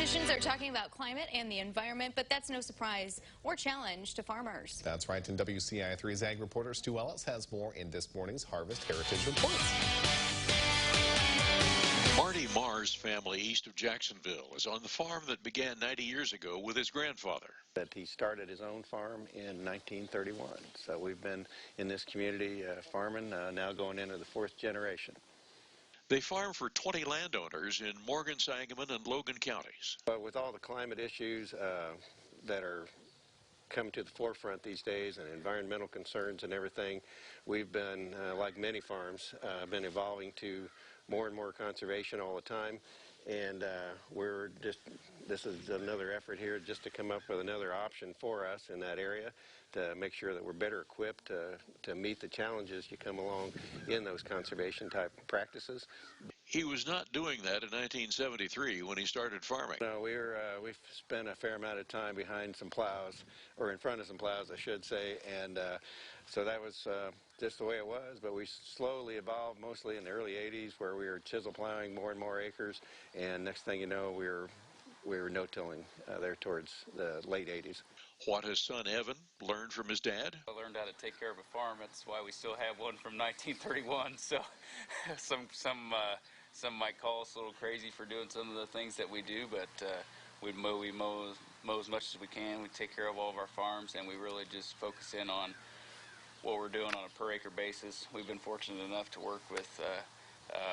Politicians are talking about climate and the environment, but that's no surprise or challenge to farmers. That's right, and WCIA3's Ag Reporter Stu Ellis has more in this morning's Harvest Heritage Report. Marty Marr's family east of Jacksonville is on the farm that began 90 years ago with his grandfather. That he started his own farm in 1931. So we've been in this community farming, now going into the fourth generation. They farm for 20 landowners in Morgan, Sangamon, and Logan counties. But with all the climate issues that are coming to the forefront these days and environmental concerns and everything, we've been, like many farms, been evolving to more and more conservation all the time. And this is another effort here just to come up with another option for us in that area to make sure that we're better equipped to meet the challenges you come along in those conservation type practices. He was not doing that in 1973 when he started farming. No, we've spent a fair amount of time behind some plows, or in front of some plows, I should say, and so that was just the way it was. But we slowly evolved, mostly in the early 80s, where we were chisel plowing more and more acres, and next thing you know, we were no-tilling there towards the late 80s. What has son Evan learned from his dad? I learned how to take care of a farm. That's why we still have one from 1931. So some might call us a little crazy for doing some of the things that we do, but we mow as much as we can. We take care of all of our farms, and we really just focus in on what we're doing on a per acre basis. We've been fortunate enough to work with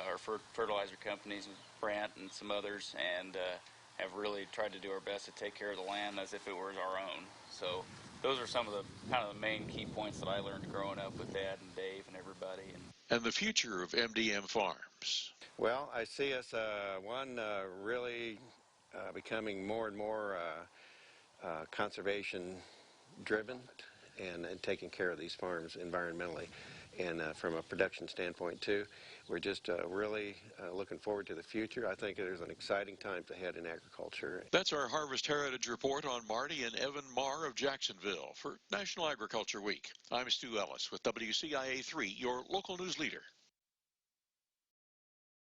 our fertilizer companies, with Brant and some others, and have really tried to do our best to take care of the land as if it were our own. So those are some of the the main key points that I learned growing up with Dad and Dave and everybody. And the future of MDM Farms. Well, I see us really becoming more and more conservation driven and taking care of these farms environmentally. And from a production standpoint too, we're just really looking forward to the future. I think there's an exciting time ahead in agriculture. That's our Harvest Heritage Report on Marty and Evan Marr of Jacksonville for National Agriculture Week. I'm Stu Ellis with WCIA 3, your local news leader.